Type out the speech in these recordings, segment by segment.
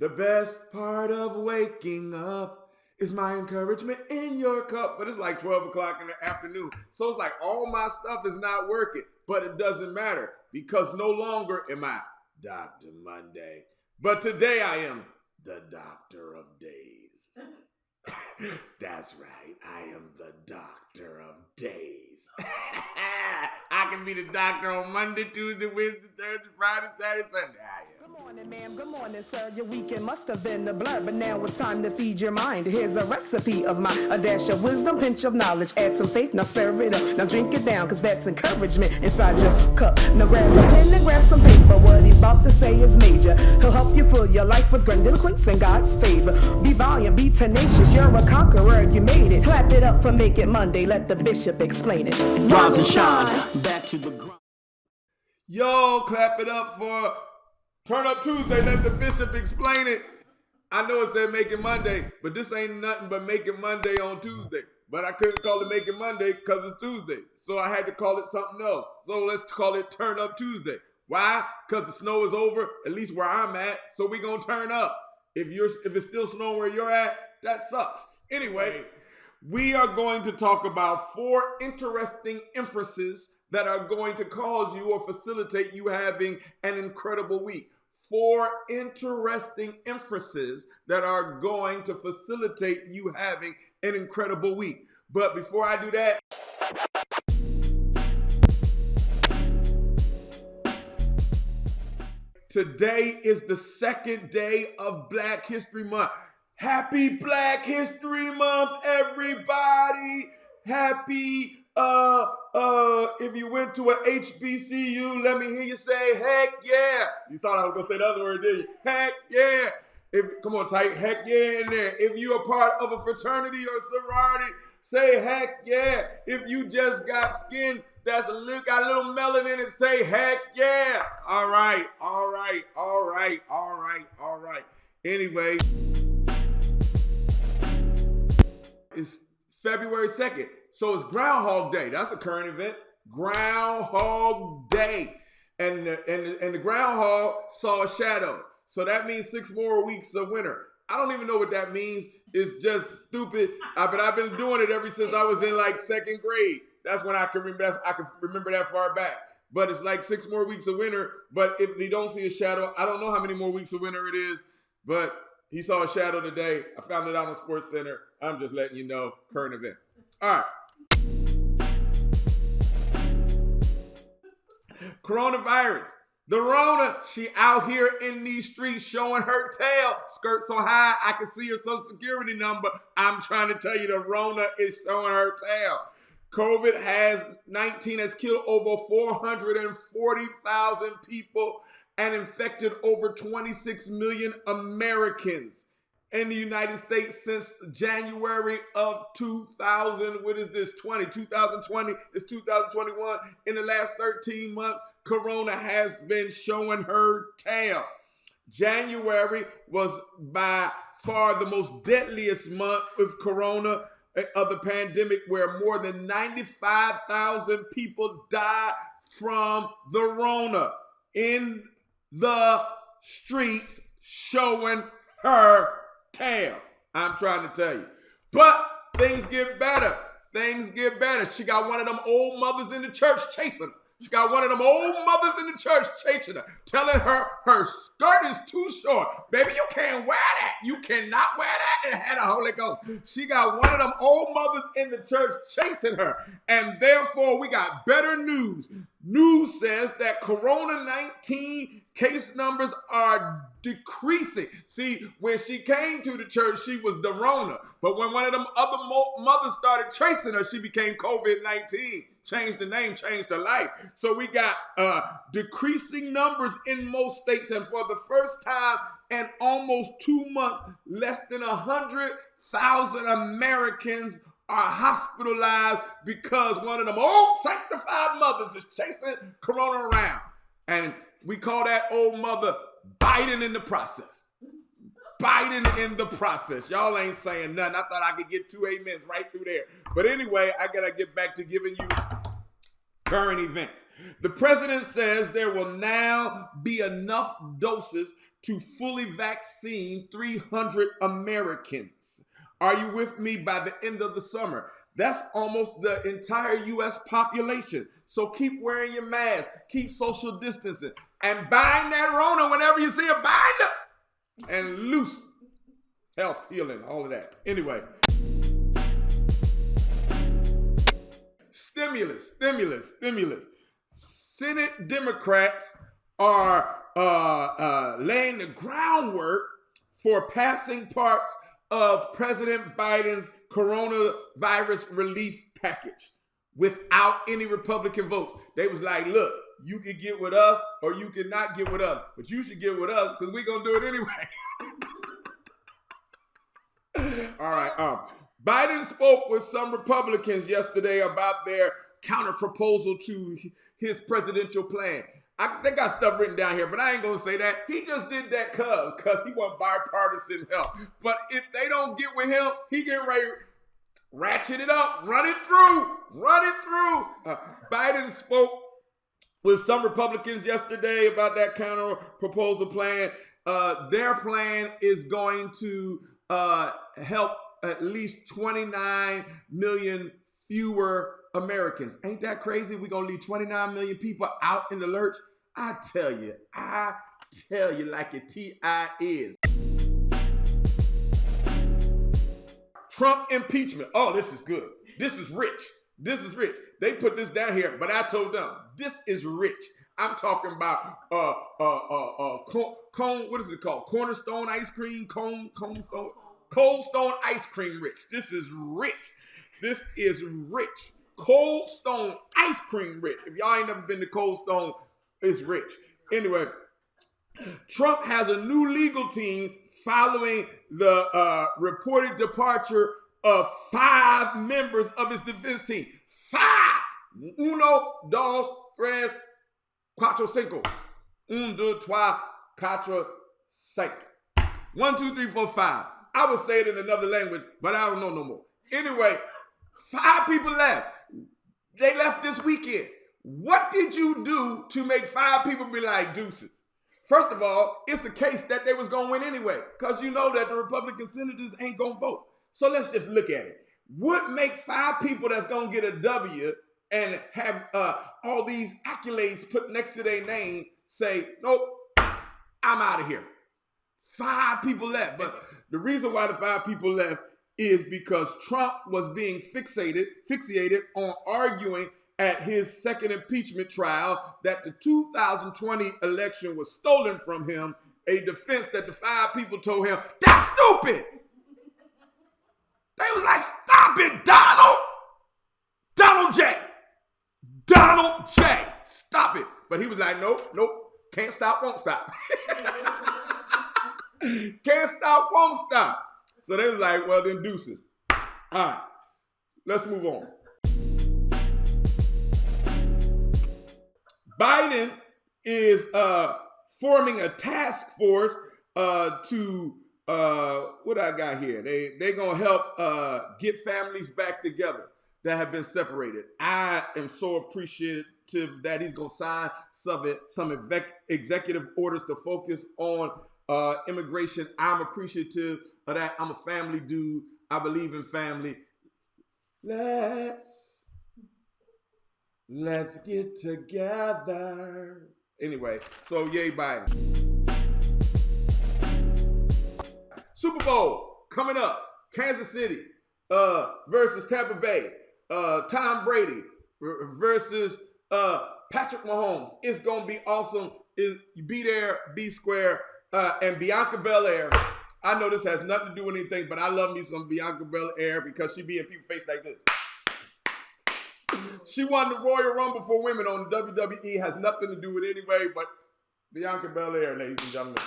The best part of waking up is my encouragement in your cup. But it's like 12 o'clock in the afternoon. So it's like all my stuff is not working. But it doesn't matter because no longer am I Dr. Monday. But today I am the Doctor of Days. That's right. I am the Doctor of Days. I can be the doctor on Monday, Tuesday, Wednesday, Thursday, Friday, Saturday, Sunday. Good morning, ma'am. Good morning, sir. Your weekend must have been a blur, but now it's time to feed your mind. Here's a recipe of mine. A dash of wisdom, pinch of knowledge, add some faith, now serve it up. Now drink it down, cause that's encouragement inside your cup. Now grab a pen and grab some paper. What he's about to say is major. He'll help you fill your life with grandiloquence and God's favor. Be valiant, be tenacious, you're a conqueror, you made it. Clap it up for Make It Monday, let the bishop explain it. Rise and shine, back to the ground. Yo, clap it up for Turn Up Tuesday, let the bishop explain it. I know it said Make It Monday, but this ain't nothing but Make It Monday on Tuesday. But I couldn't call it Make It Monday because it's Tuesday. So I had to call it something else. So let's call it Turn Up Tuesday. Why? Because the snow is over, at least where I'm at, so we gonna turn up. If it's still snowing where you're at, that sucks. Anyway, we are going to talk about 4 interesting inferences that are going to cause you or facilitate you having an incredible week. 4 interesting inferences that are going to facilitate you having an incredible week. But before I do that, today is the 2nd day of Black History Month. Happy Black History Month, everybody. Happy, if you went to a HBCU, let me hear you say, heck yeah. You thought I was going to say the other word, didn't you? Heck yeah. Come on, type heck yeah in there. If you're a part of a fraternity or sorority, say heck yeah. If you just got skin that's got a little melanin in it, say heck yeah. All right. Anyway, it's February 2nd. So it's Groundhog Day. That's a current event. Groundhog Day. And the groundhog saw a shadow. So that means 6 more weeks of winter. I don't even know what that means. It's just stupid. But I've been doing it ever since I was in like 2nd grade. That's when I can remember. I can remember that far back. But it's like 6 more weeks of winter. But if they don't see a shadow, I don't know how many more weeks of winter it is. But he saw a shadow today. I found it out on Sports Center. I'm just letting you know, current event. All right. Coronavirus. The Rona, she out here in these streets showing her tail. Skirt so high, I can see her social security number. I'm trying to tell you, the Rona is showing her tail. COVID-19 has killed over 440,000 people and infected over 26 million Americans in the United States since January of 2000. What is this? 2020. It's 2021. In the last 13 months, Corona has been showing her tail. January was by far the most deadliest month with Corona of the pandemic, where more than 95,000 people died from the Rona in the streets showing her tail. I'm trying to tell you. But things get better. Things get better. She got one of them old mothers in the church chasing her. She got one of them old mothers in the church chasing her, telling her her skirt is too short. Baby, you can't wear that. You cannot wear that and have the Holy Ghost. She got one of them old mothers in the church chasing her. And therefore, we got better news. News says that Corona-19 case numbers are decreasing. See, when she came to the church, she was the Rona. But when one of them other mothers started chasing her, she became COVID-19. Changed the name, changed her life. So we got decreasing numbers in most states. And for the first time in almost 2 months, less than 100,000 Americans are hospitalized because one of them old sanctified mothers is chasing Corona around. And we call that old mother Biden in the process. Biden in the process. Y'all ain't saying nothing. I thought I could get 2 amens right through there. But anyway, I got to get back to giving you Current events. The president says there will now be enough doses to fully vaccine 300 Americans. Are you with me? By the end of the summer? That's almost the entire U.S. population. So keep wearing your mask, keep social distancing, and bind that Rona whenever you see it. Bind it and loose. Health, healing, all of that. Anyway. Stimulus. Senate Democrats are laying the groundwork for passing parts of President Biden's coronavirus relief package without any Republican votes. They was like, look, you can get with us or you cannot get with us, but you should get with us because we're going to do it anyway. All right. Biden spoke with some Republicans yesterday about their counter proposal to his presidential plan. They got stuff written down here, but I ain't going to say that. He just did that because he want bipartisan help. But if they don't get with him, he get ready to ratchet it up, run it through. Biden spoke with some Republicans yesterday about that counter proposal plan. Their plan is going to help at least 29 million fewer Americans. Ain't that crazy? We're going to leave 29 million people out in the lurch. I tell you like it T.I. is. Trump impeachment. Oh, this is good. This is rich. They put this down here, but I told them, this is rich. I'm talking about cone, what is it called? Cornerstone ice cream, Cold Stone ice cream rich. This is rich. Cold Stone ice cream rich. If y'all ain't never been to Cold Stone, it's rich. Anyway, Trump has a new legal team following the reported departure of 5 members of his defense team. 5. 1, 2, 3, 4, 5. 1, 2, 3, 4, 5. 1, 2, 3, 4, 5. I would say it in another language, but I don't know no more. Anyway, 5 people left. They left this weekend. What did you do to make 5 people be like deuces? First of all, it's a case that they was going to win anyway, because you know that the Republican senators ain't going to vote. So let's just look at it. What make 5 people that's going to get a W and have all these accolades put next to their name say, nope, I'm out of here? 5 people left. But the reason why the 5 people left is because Trump was being fixated on arguing at his second impeachment trial that the 2020 election was stolen from him, a defense that the 5 people told him, that's stupid. They was like, stop it, Donald. Donald J. Stop it. But he was like, nope, can't stop, won't stop. Can't stop, won't stop. So they was like, well, then deuces. All right, let's move on. Biden is forming a task force to, what I got here? They're going to help get families back together that have been separated. I am so appreciative that he's going to sign some executive orders to focus on immigration. I'm appreciative of that. I'm a family dude. I believe in family. Let's get together. Anyway, so yay Biden. Super Bowl coming up. Kansas City versus Tampa Bay. Tom Brady versus Patrick Mahomes. It's going to be awesome. Be there, be square. And Bianca Belair. I know this has nothing to do with anything, but I love me some Bianca Belair because she be in people's face like this. She won the Royal Rumble for women on WWE. Has nothing to do with anyway, but Bianca Belair, ladies and gentlemen.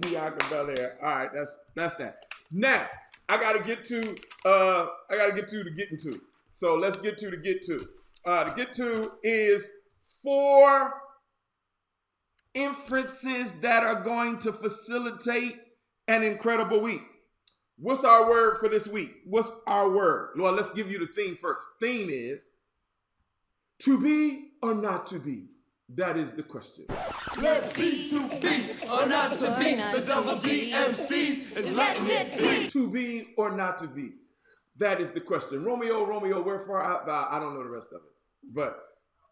Bianca Belair. All right, that's that. Now, I gotta get to the getting to. So let's get to the get to. The get to is 4 inferences that are going to facilitate an incredible week. What's our word for this week? What's our word? Well, let's give you the theme first. Theme is To be or not to be? That is the question. Let be to be or not to be. The double DMCs is letting it be. To be or not to be? That is the question. Romeo, Romeo, wherefore art thou? I don't know the rest of it. But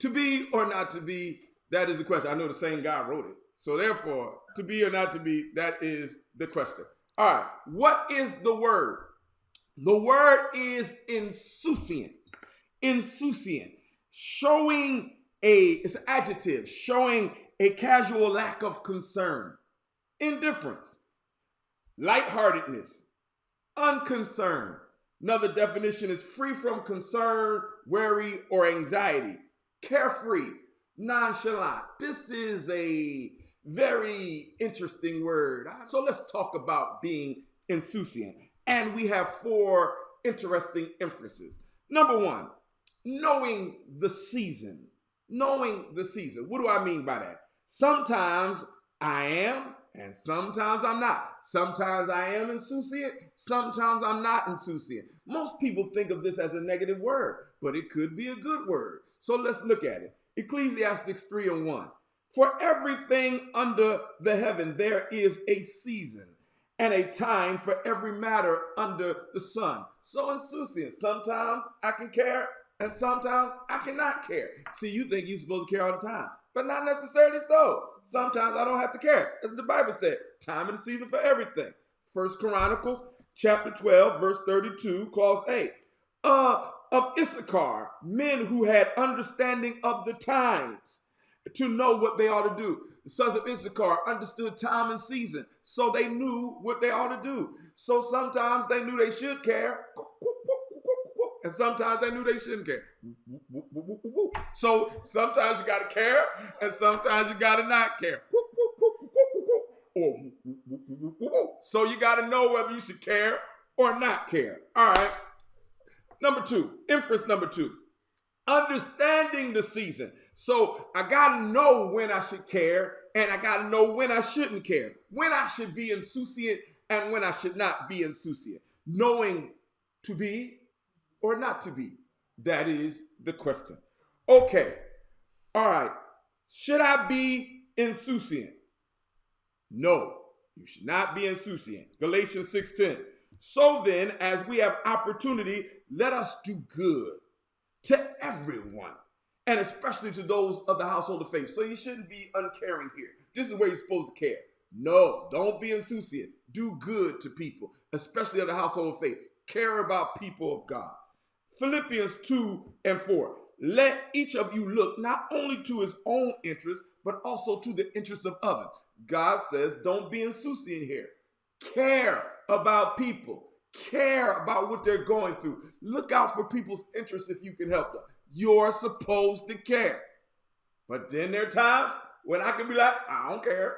to be or not to be, that is the question. I know the same guy wrote it. So therefore, to be or not to be, that is the question. All right. What is the word? The word is insouciant. Insouciant. Showing it's an adjective, showing a casual lack of concern. Indifference. Lightheartedness. Unconcerned. Another definition is free from concern, worry, or anxiety. Carefree. Nonchalant. This is a very interesting word. So let's talk about being insouciant. And we have 4 interesting inferences. Number 1, knowing the season. Knowing the season. What do I mean by that? Sometimes I am and sometimes I'm not. Sometimes I am insouciant. Sometimes I'm not insouciant. Most people think of this as a negative word, but it could be a good word. So let's look at it. Ecclesiastes 3:1. For everything under the heaven there is a season and a time for every matter under the sun. So insouciant. Sometimes I can care and sometimes I cannot care. See, you think you're supposed to care all the time, but not necessarily so. Sometimes I don't have to care. As the Bible said, time and season for everything. 1 Chronicles chapter 12, verse 32, clause A. Of Issachar, men who had understanding of the times to know what they ought to do. The sons of Issachar understood time and season, so they knew what they ought to do. So sometimes they knew they should care, and sometimes they knew they shouldn't care. So sometimes you got to care, and sometimes you got to not care. So you got to know whether you should care or not care. All right. Number 2, inference number 2. Understanding the season. So I got to know when I should care, and I got to know when I shouldn't care. When I should be insouciant and when I should not be insouciant. Knowing to be or not to be. That is the question. Okay. All right. Should I be insouciant? No, you should not be insouciant. Galatians 6:10. So then, as we have opportunity, let us do good to everyone, and especially to those of the household of faith. So you shouldn't be uncaring here. This is where you're supposed to care. No, don't be insouciant. Do good to people, especially of the household of faith. Care about people of God. Philippians 2:4. Let each of you look not only to his own interest, but also to the interests of others. God says, don't be insouciant here. Care about people. Care about what they're going through. Look out for people's interests if you can help them. You're supposed to care. But then there are times when I can be like, I don't care.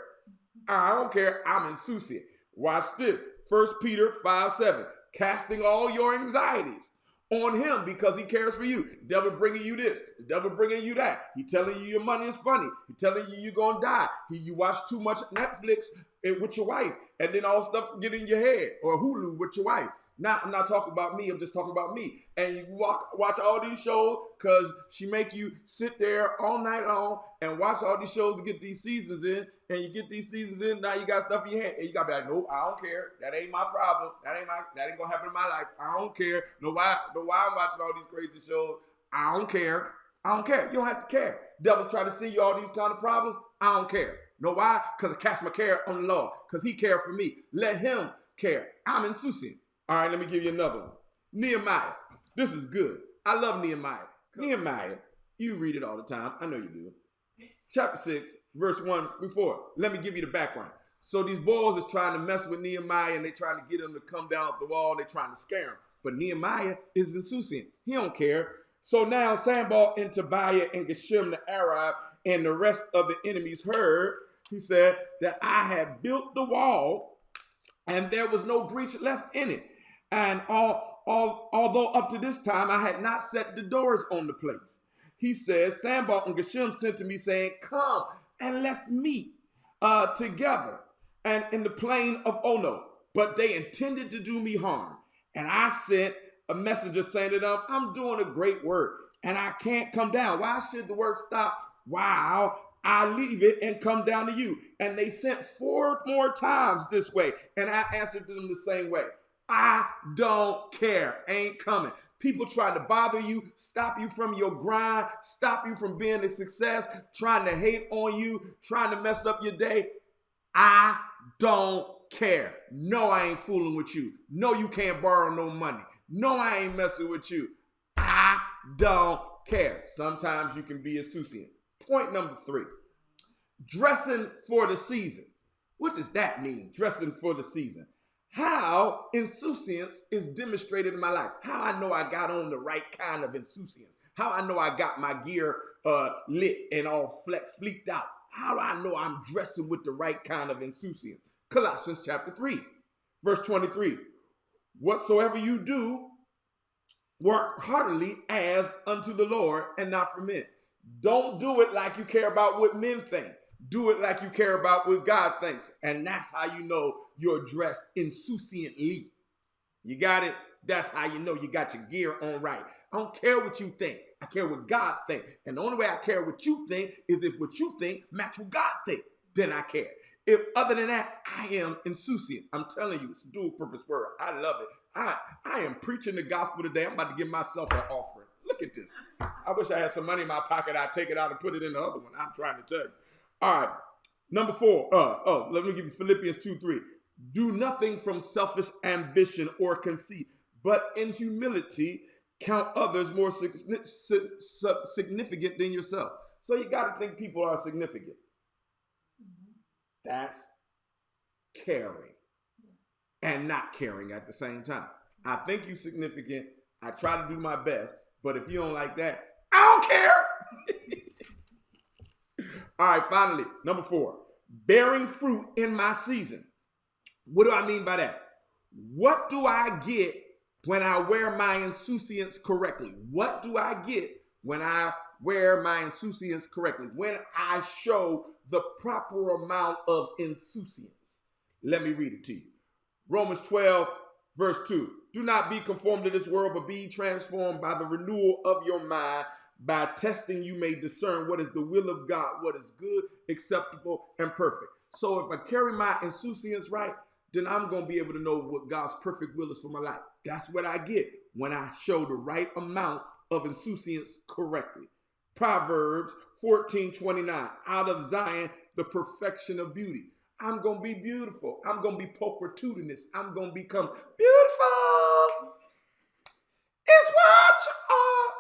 I don't care. I'm insouciant. Watch this. 1 Peter 5:7. Casting all your anxieties on him because he cares for you. The devil bringing you this. The devil bringing you that. He telling you your money is funny. He telling you you're going to die. You watch too much Netflix with your wife, and then all stuff get in your head, or Hulu with your wife. Now, I'm not talking about me. I'm just talking about me. And you watch all these shows because she make you sit there all night long and watch all these shows to get these seasons in. And you get these seasons in, now you got stuff in your hand. And you got to be like, nope, I don't care. That ain't my problem. That ain't going to happen in my life. I don't care. Know why I'm watching all these crazy shows. I don't care. I don't care. You don't have to care. Devil's trying to send you all these kind of problems. I don't care. Know why? Because I cast my care on the Lord. Because he cared for me. Let him care. I'm insouciant. All right, let me give you another one. Nehemiah. This is good. I love Nehemiah. Nehemiah, you read it all the time. I know you do. Chapter 6, verse 1-4. Let me give you the background. So these boys is trying to mess with Nehemiah, and they trying to get him to come down off the wall. They trying to scare him. But Nehemiah is insouciant. He don't care. So now Sanballat and Tobiah and Geshem the Arab and the rest of the enemies heard, he said, that I had built the wall and there was no breach left in it. And although up to this time I had not set the doors on the place. He says, Sanballat and Geshem sent to me saying, come and let's meet together and in the plain of Ono. But they intended to do me harm. And I sent a messenger saying to them, I'm doing a great work. and I can't come down. Why should the work stop while I leave it and come down to you? And they sent 4 more times this way, and I answered them the same way. I don't care. Ain't coming. People trying to bother you, stop you from your grind, stop you from being a success, trying to hate on you, trying to mess up your day. I don't care. No, I ain't fooling with you. No, you can't borrow no money. No, I ain't messing with you. I don't care. Sometimes you can be insouciant. Point number 3, dressing for the season. What does that mean, dressing for the season? How insouciance is demonstrated in my life. How I know I got on the right kind of insouciance. How I know I got my gear lit and all fleeked out. How do I know I'm dressing with the right kind of insouciance? Colossians chapter 3, verse 23. Whatsoever you do, work heartily as unto the Lord and not for men. Don't do it like you care about what men think. Do it like you care about what God thinks. And that's how you know you're dressed insouciantly. You got it? That's how you know you got your gear on right. I don't care what you think. I care what God thinks. And the only way I care what you think is if what you think match what God thinks. Then I care. If other than that, I am insouciant. I'm telling you, it's a dual purpose word. I love it. I am preaching the gospel today. I'm about to give myself an offering. Look at this. I wish I had some money in my pocket. I'd take it out and put it in the other one. I'm trying to tell you. All right. Number 4. Let me give you Philippians 2:3. Do nothing from selfish ambition or conceit, but in humility count others more significant than yourself. So you got to think people are significant. That's caring and not caring at the same time. I think you're significant. I try to do my best, but if you don't like that, I don't care. All right, finally, number 4, bearing fruit in my season. What do I mean by that? What do I get when I wear my insouciance correctly? What do I get when I wear my insouciance correctly? When I show the proper amount of insouciance. Let me read it to you. Romans 12, verse 2. Do not be conformed to this world, but be transformed by the renewal of your mind. By testing, you may discern what is the will of God, what is good, acceptable, and perfect. So if I carry my insouciance right, then I'm going to be able to know what God's perfect will is for my life. That's what I get when I show the right amount of insouciance correctly. Proverbs 14:29. Out of Zion, the perfection of beauty. I'm going to be beautiful. I'm going to be pulchritudinous. I'm going to become beautiful. It's what you are.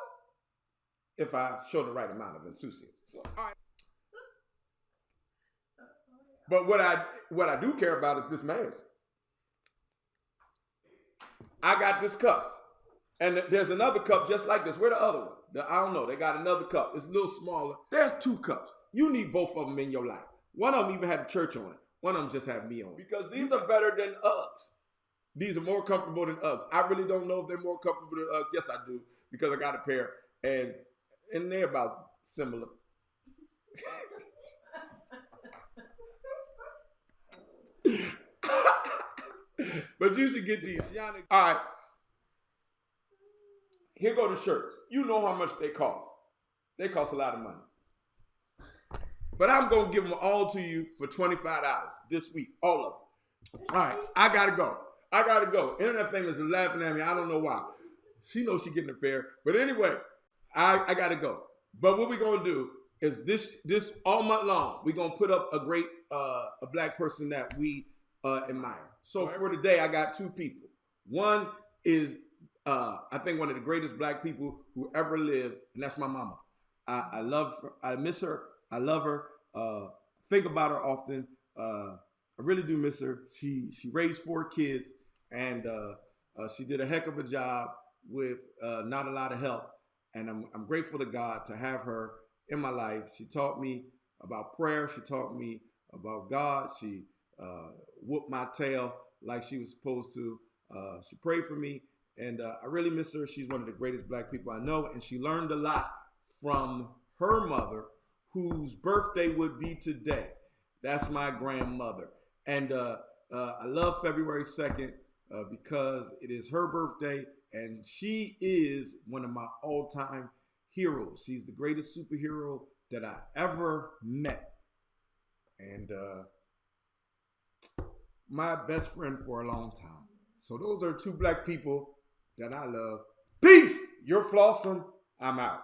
If I show the right amount of insouciance. So, all right. But what I do care about is this man's. I got this cup. And there's another cup just like this. Where the other one? I don't know. They got another cup. It's a little smaller. There's 2 cups. You need both of them in your life. One of them even had a church on it. One of them just had me on it. Because these are better than Uggs. These are more comfortable than Uggs. I really don't know if they're more comfortable than Uggs. Yes, I do. Because I got a pair. And they're about similar. But you should get these. All right. Here go the shirts. You know how much they cost. They cost a lot of money. But I'm going to give them all to you for $25 this week. All of them. All right. I got to go. Internet famous is laughing at me. I don't know why. She knows she's getting a pair. But anyway, I got to go. But what we're going to do is this all month long, we're going to put up a great a black person that we admire. So for today, I got 2 people. One is, I think, one of the greatest black people who ever lived, and that's my mama. I love her. I miss her. I love her. Think about her often. I really do miss her. She raised 4 kids, and she did a heck of a job with not a lot of help. And I'm grateful to God to have her in my life. She taught me about prayer. She taught me about God. She whooped my tail like she was supposed to. She prayed for me, and I really miss her. She's one of the greatest black people I know, and she learned a lot from her mother, whose birthday would be today. That's my grandmother. And I love February 2nd because it is her birthday, and she is one of my all-time heroes. She's the greatest superhero that I ever met. And my best friend for a long time. So those are two black people that I love. Peace! You're flossing. I'm out.